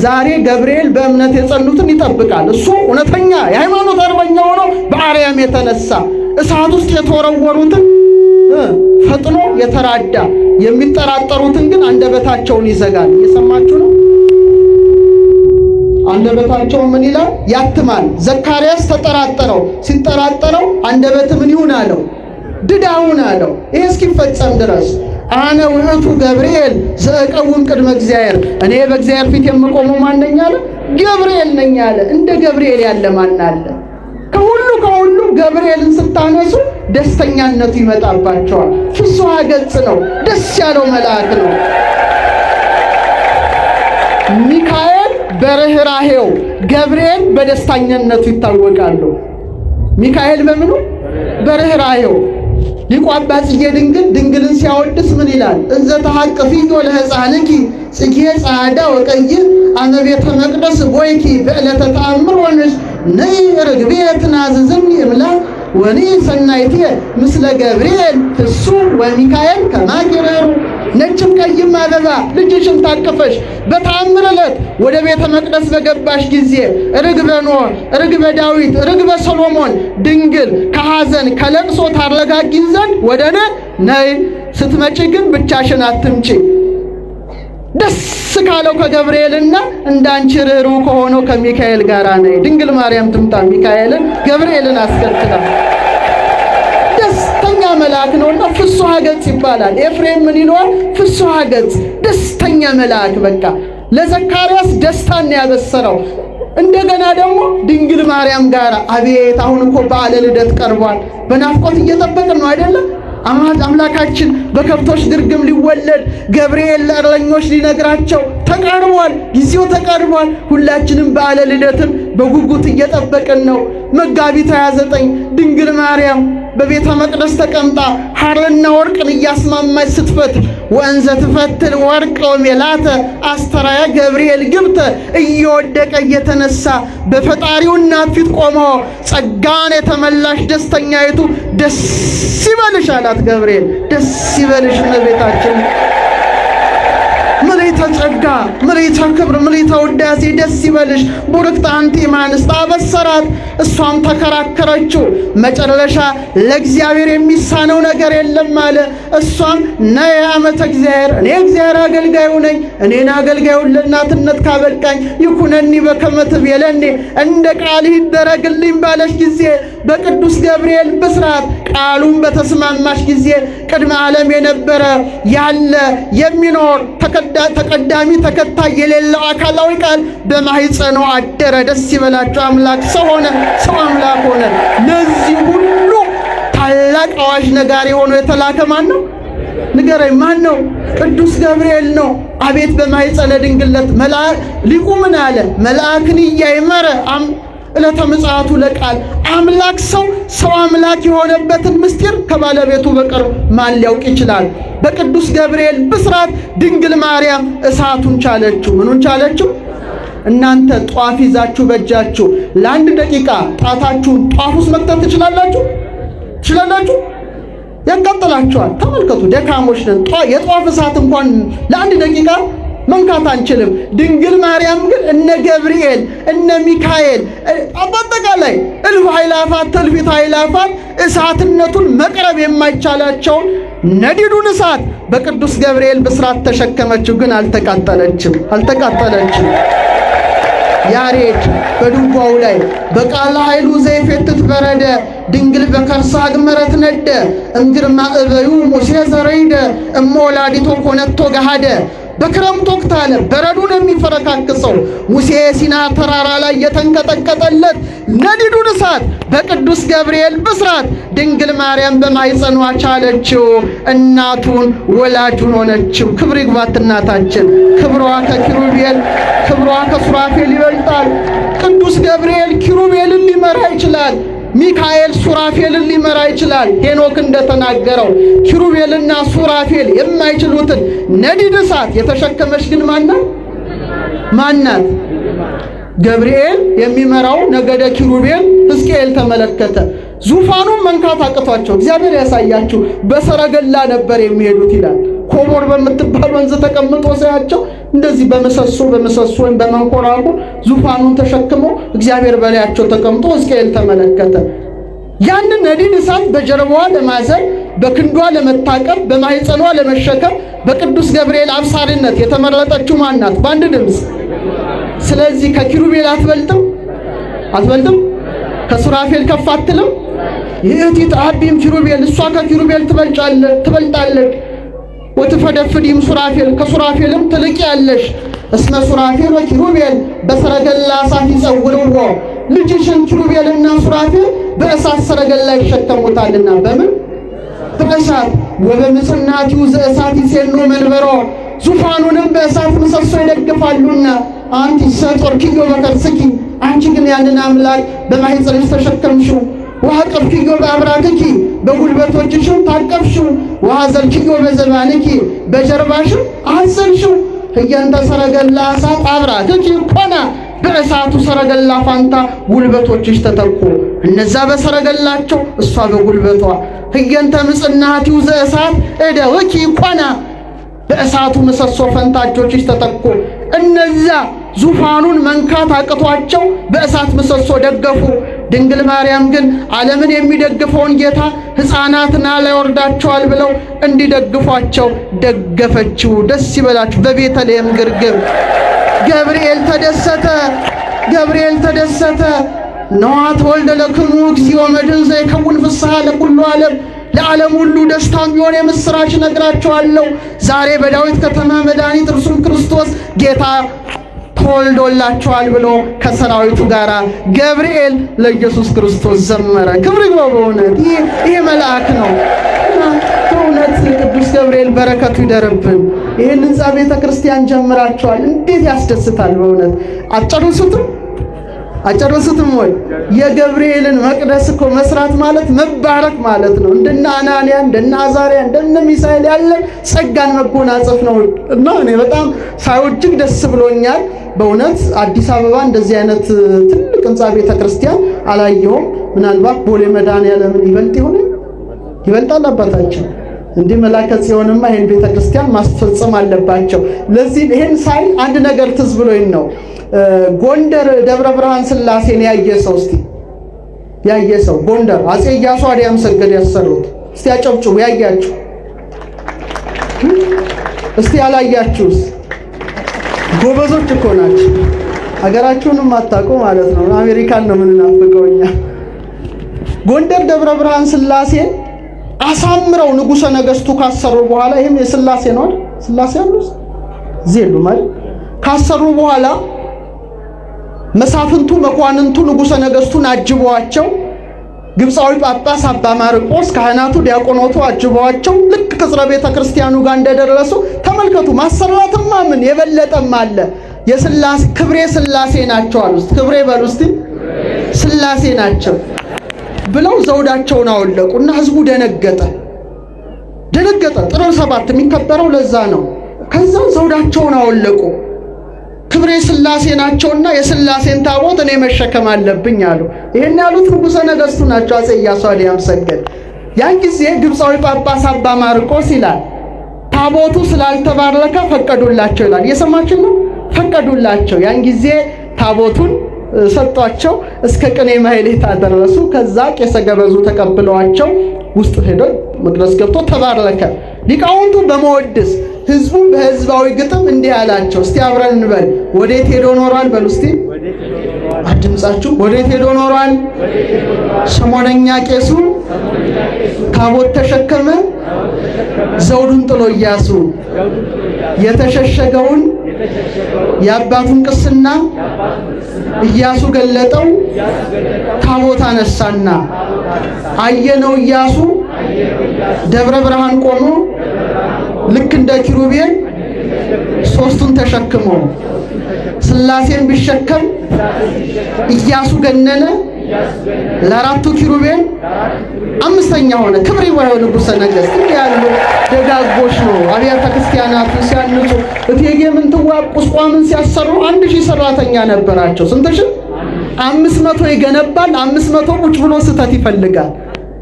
ዛሬ ገብርኤል በእምነት የጸኑትን ይጠብቃል። እሱ እውነተኛ የሃይማኖት አርበኛ ሆኖ በአርያም የተነሳ እሳት ውስጥ የተወረወሩትን ፈጥኖ የተራዳ፣ የሚጠራጠሩትን ግን አንደበታቸውን ይዘጋል። እየሰማችሁ ነው? አንደበታቸው ምን ይላል? ያትማል። ዘካርያስ ተጠራጠረው። ሲጠራጠረው አንደበት ምን ይሁን አለው? ድዳውን አለው። ይሄ እስኪፈጸም ድረስ አነ ውእቱ ገብርኤል ዘእቀውም ቅድመ እግዚአብሔር፣ እኔ በእግዚአብሔር ፊት የምቆመው ማን ነኝ አለ? ገብርኤል ነኝ አለ። እንደ ገብርኤል ያለ ማን አለ? ከሁሉ ገብርኤልን ስታነሱ ደስተኛነቱ ይመጣባቸዋል። ፍስሐ ገጽ ነው። ደስ ያለው መልአክ ነው። ሚካኤል በርህራሄው፣ ገብርኤል በደስታኛነቱ ይታወቃሉ። ሚካኤል በምኑ? በርህራሄው። ሊቁ አባ ጽጌ ድንግልን ሲያወድስ ምን ይላል? እንዘ ተሐቅፊዮ ለሕፃንኪ ጽጌ ጻዕዳ ወቀይ አመ ቤተ መቅደስ ቦይኪ በዕለተ ተአምር ሆነሽ ነይ ርግቤ ትናዝዝኒ እምላ ወኒ ሰናይቴ ምስለ ገብርኤል እሱ ወሚካኤል ከማኪረሩ። ነጭም ቀይም አበባ ልጅሽን ታቅፈሽ በተአምር ዕለት ወደ ቤተ መቅደስ በገባሽ ጊዜ ርግበ ኖህ፣ ርግበ ዳዊት፣ ርግበ ሰሎሞን ድንግል ከሐዘን ከለቅሶ ታረጋጊን ዘንድ ወደ እኔ ነይ። ስትመጪ ግን ብቻሽን አትምጪ። ደስ ካለው ከገብርኤልና እንዳንቺ ርኅሩህ ከሆነው ከሚካኤል ጋር ነይ። ድንግል ማርያም ትምጣ ሚካኤልን ገብርኤልን አስከትላ። ደስተኛ መልአክ ነውና ፍስሐ ገጽ ይባላል። ኤፍሬም ምን ይለዋል? ፍስሐ ገጽ፣ ደስተኛ መልአክ። በቃ ለዘካርያስ ደስታን ያበሰረው። እንደገና ደግሞ ድንግል ማርያም ጋር አቤት! አሁን እኮ በዓለ ልደት ቀርቧል። በናፍቆት እየጠበቅን ነው አይደለም? አምላካችን በከብቶች ግርግም ሊወለድ ገብርኤል ለእረኞች ሊነግራቸው ተቃርቧል። ጊዜው ተቃርቧል። ሁላችንም በዓለ ልደትን በጉጉት እየጠበቅን ነው። መጋቢት 29 ድንግል ማርያም በቤተ መቅደስ ተቀምጣ ሐርና ወርቅን እያስማማች ስትፈትል ወእንዘ ትፈትል ወርቅ ወሜላተ አስተራያ ገብርኤል ግብተ እየወደቀ እየተነሳ በፈጣሪው እናት ፊት ቆሞ ጸጋን የተመላሽ ደስተኛይቱ ደስ ይበልሽ አላት ገብርኤል። ደስ ይበልሽ እመቤታችን፣ ምልዕተ ጸጋ፣ ምልዕተ ክብር፣ ምልዕተ ውዳሴ ደስ ይበልሽ ቡርክት አንቲ እምአንስት አበሰራት። እሷም ተከራከረችው። መጨረሻ ለእግዚአብሔር የሚሳነው ነገር የለም አለ። እሷም ነይ አመተ እግዚአብሔር፣ እኔ እግዚአብሔር አገልጋዩ ነኝ። እኔን አገልጋዩን ለእናትነት ካበቃኝ ይኩነኒ በከመ ትቤለኒ፣ እንደ ቃልህ ይደረግልኝ ባለሽ ጊዜ በቅዱስ ገብርኤል ብስራት ቃሉን በተስማማሽ ጊዜ ቅድመ ዓለም የነበረ ያለ የሚኖር ተቀዳሚ ተከታይ የሌለው አካላዊ ቃል በማህፀኗ አደረ። ደስ ይበላችሁ። አምላክ ሰው ሆነ፣ ሰው አምላክ ሆነ። ለዚህ ሁሉ ታላቅ አዋጅ ነጋሪ ሆኖ የተላከ ማን ነው? ንገረኝ፣ ማን ነው? ቅዱስ ገብርኤል ነው። አቤት በማህፀነ ድንግለት ሊቁ ምን አለ? መልአክን እያይመረ ዕለተ ምጽአቱ ለቃል አምላክ ሰው አምላክ የሆነበትን ምስጢር ከባለቤቱ በቀር ማን ሊያውቅ ይችላል? በቅዱስ ገብርኤል ብስራት ድንግል ማርያም እሳቱን ቻለችው። ምኑን ቻለችው? እናንተ ጧፍ ይዛችሁ በእጃችሁ ለአንድ ደቂቃ ጣታችሁን ጧፍ ውስጥ መክተት ትችላላችሁ? ያቃጥላችኋል። ተመልከቱ፣ ደካሞች ነን። የጧፍ እሳት እንኳን ለአንድ ደቂቃ መንካት አንችልም። ድንግል ማርያም ግን እነ ገብርኤል እነ ሚካኤል አጠቃላይ እልፍ ኃይላፋት ትልፊት ኃይላፋት እሳትነቱን መቅረብ የማይቻላቸውን ነዲዱን እሳት በቅዱስ ገብርኤል ብስራት ተሸከመችው። ግን አልተቃጠለችም። ያሬድ በድጓው ላይ በቃለ ኃይሉ ዘይፌትት በረደ ድንግል በከርሳ አግመረት ነደ እምግርማ እበዩ ሙሴ ዘረይደ እሞ ወላዲቶ ኮነቶ ገሃደ። በክረምት ወቅት አለ በረዱን የሚፈረ የሚያፈረካክሰው ሙሴ ሲና ተራራ ላይ የተንቀጠቀጠለት ነዲዱን እሳት በቅዱስ ገብርኤል ብስራት ድንግል ማርያም በማኅፀኗ ቻለችው፣ እናቱን ወላጁን ሆነችው። ክብር ይግባት እናታችን። ክብሯ ከኪሩቤል ክብሯ ከሱራፌል ይበልጣል። ቅዱስ ገብርኤል ኪሩቤልን ሊመራ ይችላል። ሚካኤል ሱራፌልን ሊመራ ይችላል። ሄኖክ እንደተናገረው ኪሩቤልና ሱራፌል የማይችሉትን ነዲድ እሳት የተሸከመች ግን ማናት? ገብርኤል የሚመራው ነገደ ኪሩቤል ሕዝቅኤል ተመለከተ። ዙፋኑን መንካት አቅቷቸው እግዚአብሔር ያሳያችሁ በሰረገላ ነበር የሚሄዱት ይላል። ኮቦር በምትባል ወንዝ ተቀምጦ ሳያቸው እንደዚህ በመሰሶ ወይም በመንኮራኩር ዙፋኑን ተሸክሞ እግዚአብሔር በላያቸው ተቀምጦ ሕዝቅኤል ተመለከተ። ያንን ነዲድ እሳት በጀርባዋ ለማዘል በክንዷ ለመታቀብ በማኅፀኗ ለመሸከም በቅዱስ ገብርኤል አብሳሪነት የተመረጠችው ማናት? በአንድ ድምፅ። ስለዚህ ከኪሩቤል አትበልጥም? ከሱራፌል ከፍ አትልም? ይእቲ ተአቢም ኪሩቤል፣ እሷ ከኪሩቤል ትበልጣለች። ወትፈደፍዲም ሱራፌል፣ ከሱራፌልም ትልቂያለሽ። እስመ ሱራፌል ወኪሩቤል በሰረገላ እሳት ይጸውርዎ፣ ልጅሽን ኪሩቤልና ሱራፌል በእሳት ሰረገላ ይሸከሙታልና። በምን? በእሳት። ወበምስናቲው ዘእሳት ይሴኖ መንበሮ፣ ዙፋኑንም በእሳት ምሰሶ ይደግፋሉና። አንቲ ሰጦርኪዮ በከርስኪ፣ አንቺ ግን ያንን አምላክ በማኅፀንሽ ተሸከምሽው። ወአቀፍኪዮ በአብራክኪ፣ በጉልበቶችሽም ታቀፍሽው። ወአዘልኪዮ በዘባንኪ፣ በጀርባሽም አዘልሽው። ህየንተ ሰረገላ እሳት አብራክኪ ኮና፣ በእሳቱ ሰረገላ ፋንታ ጉልበቶችሽ ተተኩ። እነዛ በሰረገላቸው እሷ በጉልበቷ። ህየንተ ምጽናቲው ዘእሳት እደውኪ ኮና፣ በእሳቱ ምሰሶ ፈንታ እጆችሽ ተተኩ። እነዛ ዙፋኑን መንካት አቅቷቸው በእሳት ምሰሶ ደገፉ። ድንግል ማርያም ግን ዓለምን የሚደግፈውን ጌታ ሕፃናትና ላይ ወርዳቸዋል ብለው እንዲደግፏቸው ደገፈችው። ደስ ይበላችሁ። በቤተልሔም ግርግም ገብርኤል ተደሰተ። ነዋ ተወልደ ለክሙ እግዚኦ መድኅን ዘይከውን ፍስሐ ለኩሉ ዓለም፣ ለዓለም ሁሉ ደስታ የሚሆን የምሥራች ነግራቸዋለሁ። ዛሬ በዳዊት ከተማ መድኃኒት እርሱም ክርስቶስ ጌታ ተወልዶላቸዋል ብሎ ከሰራዊቱ ጋር ገብርኤል ለኢየሱስ ክርስቶስ ዘመረ። ክብር ይግባው። በእውነት ይሄ መልአክ ነው። በእውነት ቅዱስ ገብርኤል በረከቱ ይደርብን። ይህን ሕንፃ ቤተ ክርስቲያን ጀምራቸዋል። እንዴት ያስደስታል! በእውነት አጨረሱትም ወይ? የገብርኤልን መቅደስ እኮ መስራት ማለት መባረክ ማለት ነው። እንደነ አናንያ እንደነ አዛርያ እንደነ ሚሳኤል ያለ ጸጋን መጎናጸፍ ነው እና እኔ በጣም ሳይወጅግ ደስ ብሎኛል። በእውነት አዲስ አበባ እንደዚህ አይነት ትልቅ ሕንፃ ቤተ ክርስቲያን አላየሁም። ምናልባት ቦሌ መድኃኔዓለምን ይበልጣል አባታችን። እንዲህ መላከ ጽዮንማ ይሄን ቤተ ክርስቲያን ማስፈጸም አለባቸው። ለዚህ ይሄን ሳይ አንድ ነገር ትዝ ብሎኝ ነው። ጎንደር ደብረ ብርሃን ሥላሴን ያየ ሰው ጎንደር አጼ ኢያሱ አድያም ሰገድ ያሰሩት እስቲ አጨብጭቡ። ያያችሁ እስቲ ያላያችሁስ? ጎበዞች እኮ ናችሁ። ሀገራችሁንም አታውቁ ማለት ነው። አሜሪካን ነው የምንናፍቀው እኛ። ጎንደር ደብረ ብርሃን ሥላሴን አሳምረው ንጉሠ ነገሥቱ ካሰሩ በኋላ ይህም የሥላሴ ነው አይደል? ሥላሴ አሉስ ዜሉ ማለት ካሰሩ በኋላ መሳፍንቱ መኳንንቱ ንጉሠ ነገሥቱን አጅበዋቸው ግብፃዊ ጳጳስ አባ ማርቆስ ካህናቱ ዲያቆናቱ አጅበዋቸው ልክ ቅጽረ ቤተ ክርስቲያኑ ጋር እንደደረሱ ተመልከቱ። ማሰራትማ ምን የበለጠም አለ። የሥላሴ ክብሬ ሥላሴ ናቸው አሉ። ክብሬ በሉ እስቲ ሥላሴ ናቸው ብለው ዘውዳቸውን አወለቁና ህዝቡ ደነገጠ። ጥር 7 የሚከበረው ለዛ ነው። ከዛ ዘውዳቸውን አወለቁ። ክብሬ ሥላሴ ናቸውና የሥላሴን ታቦት እኔ መሸከም አለብኝ አሉ። ይሄን ያሉት ንጉሠ ነገሥቱ ናቸው፣ አጼ ኢያሱ አድያም ሰገድ። ያን ጊዜ ግብፃዊ ጳጳስ አባ ማርቆስ ይላል ታቦቱ ስላልተባረከ ፈቀዱላቸው ይላል። እየሰማችሁ ነው? ፈቀዱላቸው። ያን ጊዜ ታቦቱን ሰጧቸው። እስከ ቅኔ ማህሌት አደረሱ። ከዛ ቄሰ ገበዙ ተቀብለዋቸው ውስጥ ሄዶ መቅደስ ገብቶ ተባረከ። ሊቃውንቱ በመወድስ ህዝቡ በህዝባዊ ግጥም እንዲህ አላቸው። እስቲ አብረን እንበል። ወዴት ሄዶ ኖሯል? በሉ እስቲ አድምጻችሁ። ወዴት ሄዶ ኖሯል? ሰሞነኛ ቄሱ ታቦት ተሸከመ፣ ዘውዱን ጥሎ ኢያሱ የተሸሸገውን የአባቱን ቅስና ኢያሱ ገለጠው ታቦት አነሳና አየነው ኢያሱ ደብረ ብርሃን ቆሞ ልክ እንደ ኪሩቤል ሶስቱን ተሸክሞ ሥላሴን ቢሸከም ኢያሱ ገነነ ለአራቱ ኪሩቤል አምስተኛ ሆነ። ክብር ይዋየው ንጉሠ ነገሥት። እንዲህ ያሉ ደጋጎች ነው አብያተ ክርስቲያናቱን ሲያንጹ እቴጌ ምንትዋብ ቁስቋምን ሲያሰሩ 1000 ሰራተኛ ነበራቸው። ስንት ሺህ? 500 ይገነባል፣ 500 ቁጭ ብሎ ስተት ይፈልጋል።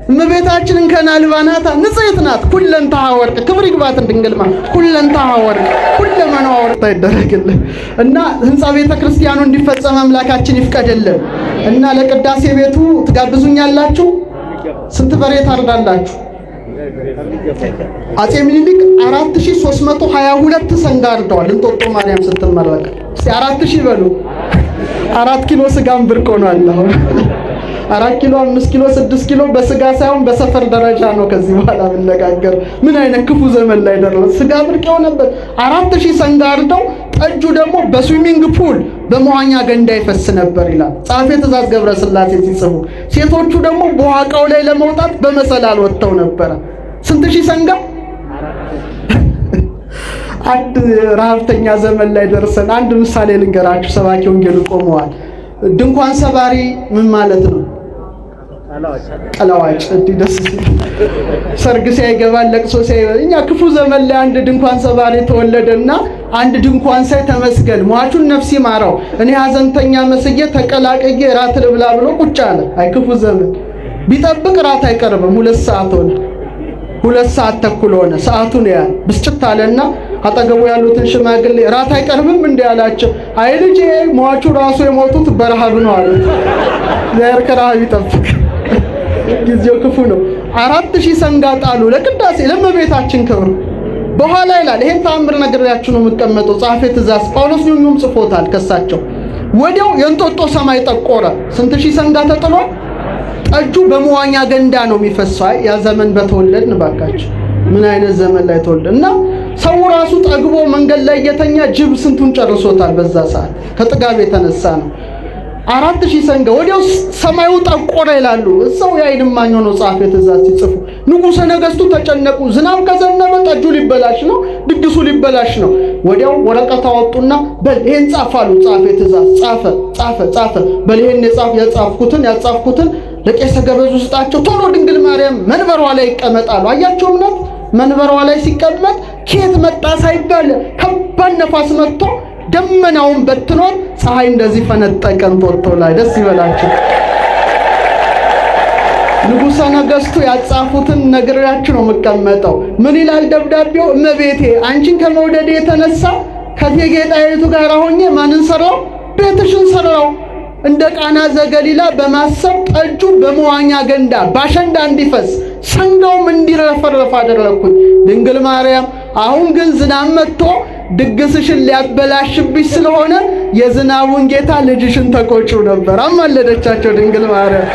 እመቤታችንን ከናልባናታ ንጽሕት ናት። ኩለንታሃ ወርቅ ክብር ይግባት ድንግልማ ኩለንታሃ ወርቅ ሁለመናዋ ወርቅ ይደረግልን እና ህንጻ ቤተ ክርስቲያኑ እንዲፈጸም አምላካችን ይፍቀድልን እና ለቅዳሴ ቤቱ ትጋብዙኛላችሁ። ስንት በሬ ታርዳላችሁ? አጼ ምኒልክ 4322 ሰንጋ አርደዋል። እንጦጦ ማርያም ስትመረቅ እስቲ 4000 በሉ። 4 ኪሎ ስጋም ብርቅ ሆኗል። 4 ኪሎ 5 ኪሎ 6 ኪሎ በስጋ ሳይሆን በሰፈር ደረጃ ነው። ከዚህ በኋላ ብንነጋገር ምን አይነት ክፉ ዘመን ላይ ደረሰ። ስጋ ብርቅ የሆነበት 4000 ሰንጋ አርደው ጠጁ ደግሞ በስዊሚንግ ፑል በመዋኛ ገንዳ ይፈስ ነበር ይላል ጸሐፌ ትእዛዝ ገብረ ሥላሴ ሲጽፉ። ሴቶቹ ደግሞ በዋቃው ላይ ለመውጣት በመሰላል ወጥተው ነበር። ስንት ሺህ ሰንጋ? አንድ ረሃብተኛ ዘመን ላይ ደርሰን አንድ ምሳሌ ልንገራችሁ። ሰባኪ ወንጌል ቆመዋል። ድንኳን ሰባሪ ምን ማለት ነው? ቀላዋጭ ደስ ሰርግ ሳይገባል ለቅሶ ሳይበል እኛ ክፉ ዘመን ላይ አንድ ድንኳን ሰባሪ ተወለደና አንድ ድንኳን ሳይ ተመስገን ሟቹን ነፍስ ይማረው እኔ ሐዘንተኛ መስዬ ተቀላቀየ ራት ልብላ ብሎ ቁጭ አለ። አይ ክፉ ዘመን ቢጠብቅ ራት አይቀርብም። 2 ሰዓት ሆነ፣ 2 ሰዓት ተኩል ሆነ። ሰዓቱን ያ ብስጭት አለና አጠገቡ ያሉትን ሽማግሌ ራት አይቀርብም እንዴ አላቸው። አይ ልጄ ሟቹ ራሱ የሞቱት በረሃብ ነው አሉ። ዘር ከረሃብ ይጠብቅ። ጊዜው ክፉ ነው። 4000 ሰንጋ ጣሉ ለቅዳሴ ለእመቤታችን ክብር። በኋላ ይላል ይሄን ተአምር ነግሬያችሁ ነው የምቀመጠው። ጸሐፌ ትእዛዝ ጳውሎስ ኞኞም ጽፎታል ከሳቸው። ወዲያው የእንጦጦ ሰማይ ጠቆረ። ስንት ሺህ ሰንጋ ተጥሏል። ጠጁ በመዋኛ ገንዳ ነው የሚፈሰው። ያ ዘመን በተወለድን ባካችሁ ምን አይነት ዘመን ላይ ተወለድን። እና ሰው ራሱ ጠግቦ መንገድ ላይ የተኛ ጅብ ስንቱን ጨርሶታል። በዛ ሰዓት ከጥጋብ የተነሳ ነው። 4000 ሰንጋ ወዲያው ሰማዩ ጠቆረ ይላሉ። እዛው የዓይን እማኝ ሆነው ጸሐፌ ትእዛዝ ሲጽፉ ንጉሠ ነገሥቱ ተጨነቁ። ዝናብ ከዘነበ ጠጁ ሊበላሽ ነው፣ ድግሱ ሊበላሽ ነው። ወዲያው ወረቀት አወጡና በል ይሄን ጻፋሉ። ጸሐፌ ትእዛዝ ጻፈ። በል ይሄን ያጻፍኩትን ለቄሰ ገበዙ ስጣቸው። ቶሎ ድንግል ማርያም መንበሯ ላይ ይቀመጣሉ። አያቸው እምነት መንበሯ ላይ ሲቀመጥ ከየት መጣ ሳይባል ከባድ ነፋስ መጥቶ ደመናውን በትኖር ፀሐይ እንደዚህ ፈነጠቀ እንጦጦ ላይ። ደስ ይበላችሁ። ንጉሠ ነገሥቱ ያጻፉትን ነግሬያችሁ ነው የምቀመጠው። ምን ይላል ደብዳቤው? እመቤቴ አንቺን ከመውደድ የተነሳ ከእቴጌ ጣይቱ ጋር ሆኜ ማንን ሰራው? ቤትሽን ሰራው። እንደ ቃና ዘገሊላ በማሰብ ጠጁ በመዋኛ ገንዳ ባሸንዳ እንዲፈስ ሰንጋውም እንዲረፈረፍ አደረኩኝ። ድንግል ማርያም አሁን ግን ዝናብ መጥቶ ድግስሽን ሊያበላሽብሽ ስለሆነ የዝናቡን ጌታ ልጅሽን ተቆጪው ነበር። አማለደቻቸው ድንግል ማርያም።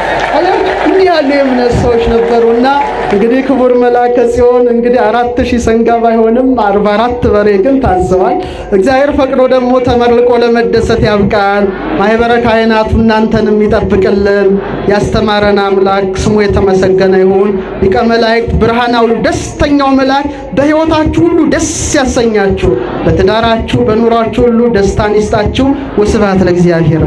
እንዲህ ያሉ የእምነት ሰዎች ነበሩና እንግዲህ ክቡር መልአከ ጽዮን እንግዲህ 4000 ሰንጋ ባይሆንም 44 በሬ ግን ታዘዋል። እግዚአብሔር ፈቅዶ ደግሞ ተመርቆ ለመደሰት ያብቃል። ማህበረ ካህናቱ እናንተንም ይጠብቅልን። ያስተማረን አምላክ ስሙ የተመሰገነ ይሁን። ሊቀ መላእክት ብርሃናው ደስተኛው መልአክ በሕይወታችሁ ሁሉ ደስ ያሰኛችሁ፣ በትዳራችሁ በኑሯችሁ ሁሉ ደስታን ይስጣችሁ። ወስብሐት ለእግዚአብሔር።